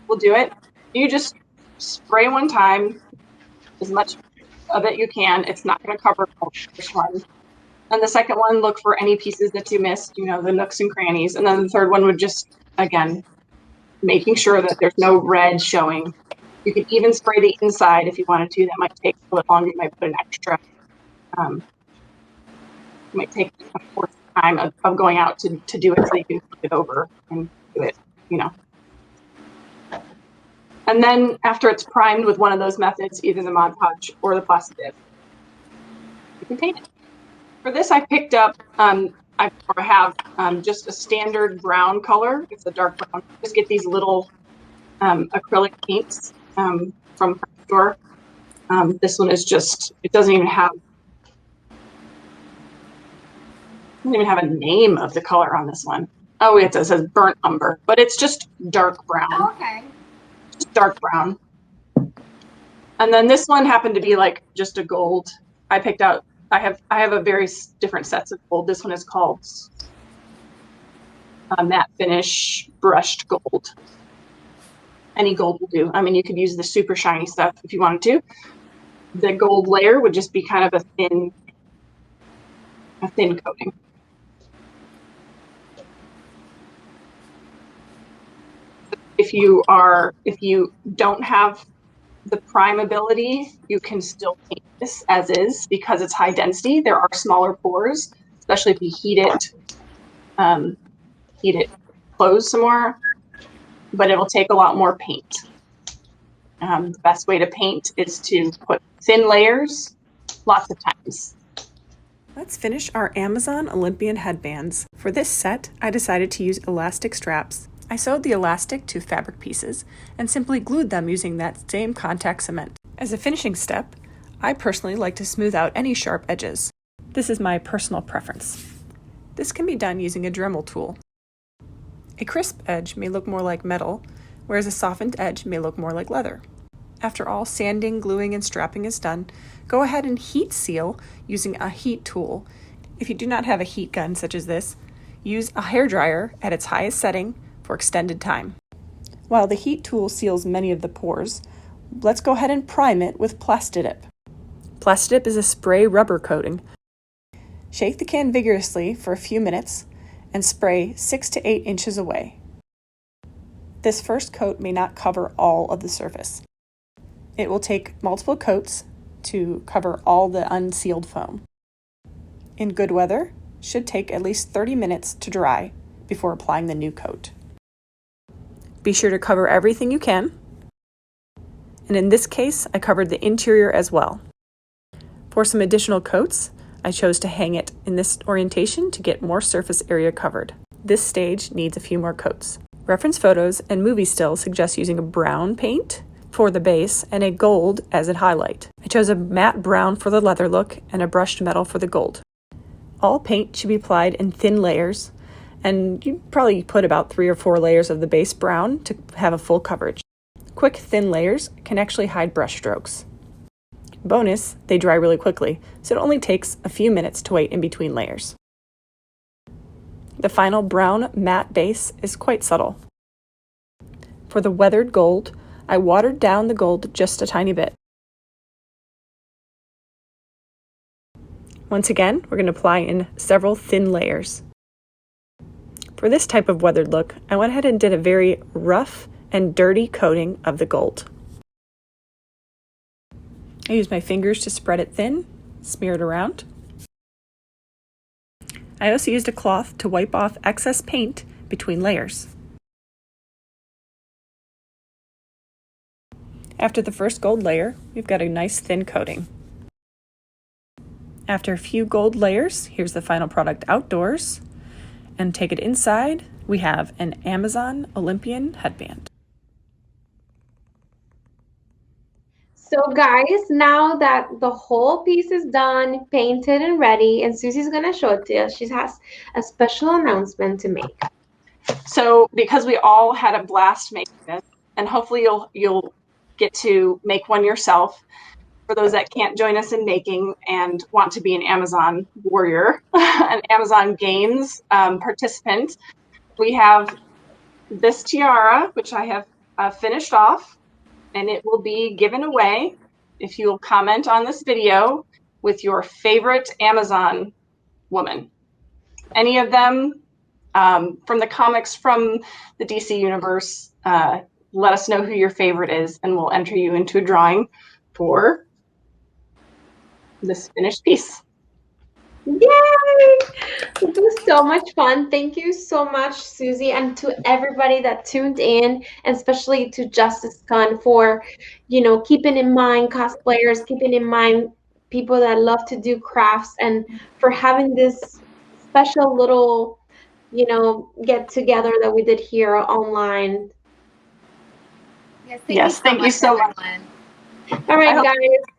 will do it. You just spray one time, as much of it you can. It's not going to cover the first one. And the second one, look for any pieces that you missed, the nooks and crannies. And then the third one would just, again, making sure that there's no red showing. You could even spray the inside if you wanted to. That might take a little longer. You might put an extra. You might take a fourth time of going out to do it, so you can flip it over and do it, And then after it's primed with one of those methods, either the Mod Podge or the Plastidip, you can paint it. For this, I picked up, I have just a standard brown color. It's a dark brown. Just get these little acrylic paints from the store. This one is just, it doesn't even have a name of the color on this one. Oh, it says burnt umber, but it's just dark brown. Oh, okay. Just dark brown. And then this one happened to be like just a gold. I picked out, I have a very different sets of gold. This one is called matte finish brushed gold. Any gold will do. I mean, you could use the super shiny stuff if you wanted to. The gold layer would just be kind of a thin coating. If you don't have the prime ability, you can still paint this as is because it's high density. There are smaller pores, especially if you heat it closed some more, but it'll take a lot more paint. The best way to paint is to put thin layers lots of times. Let's finish our Amazon Olympian headbands. For this set, I decided to use elastic straps. I sewed the elastic to fabric pieces and simply glued them using that same contact cement. As a finishing step, I personally like to smooth out any sharp edges. This is my personal preference. This can be done using a Dremel tool. A crisp edge may look more like metal, whereas a softened edge may look more like leather. After all sanding, gluing, and strapping is done, go ahead and heat seal using a heat tool. If you do not have a heat gun such as this, use a hairdryer at its highest setting for extended time. While the heat tool seals many of the pores, let's go ahead and prime it with Plastidip. Plastidip is a spray rubber coating. Shake the can vigorously for a few minutes and spray 6 to 8 inches away. This first coat may not cover all of the surface. It will take multiple coats to cover all the unsealed foam. In good weather, should take at least 30 minutes to dry before applying the new coat. Be sure to cover everything you can. And in this case, I covered the interior as well. For some additional coats, I chose to hang it in this orientation to get more surface area covered. This stage needs a few more coats. Reference photos and movie stills suggest using a brown paint for the base and a gold as a highlight. I chose a matte brown for the leather look and a brushed metal for the gold. All paint should be applied in thin layers, and you probably put about 3 or 4 layers of the base brown to have a full coverage. Quick thin layers can actually hide brush strokes. Bonus, they dry really quickly, so it only takes a few minutes to wait in between layers. The final brown matte base is quite subtle. For the weathered gold, I watered down the gold just a tiny bit. Once again, we're going to apply in several thin layers. For this type of weathered look, I went ahead and did a very rough and dirty coating of the gold. I used my fingers to spread it thin, smear it around. I also used a cloth to wipe off excess paint between layers. After the first gold layer, we've got a nice thin coating. After a few gold layers, here's the final product outdoors. And take it inside, we have an Amazon Olympian headband. So guys, now that the whole piece is done, painted and ready, and Susie's gonna show it to us, she has a special announcement to make. So because we all had a blast making this, and hopefully you'll get to make one yourself. For those that can't join us in making and want to be an Amazon warrior, an Amazon Games participant, we have this tiara, which I have finished off, and it will be given away if you will comment on this video with your favorite Amazon woman. Any of them from the comics from the DC universe, let us know who your favorite is, and we'll enter you into a drawing for this finished piece. Yay! It was so much fun. Thank you so much, Susie, and to everybody that tuned in, and especially to Justice Gunn for, keeping in mind cosplayers, keeping in mind people that love to do crafts, and for having this special little, get together that we did here online. Yes, thank you so much, everyone. All right, guys.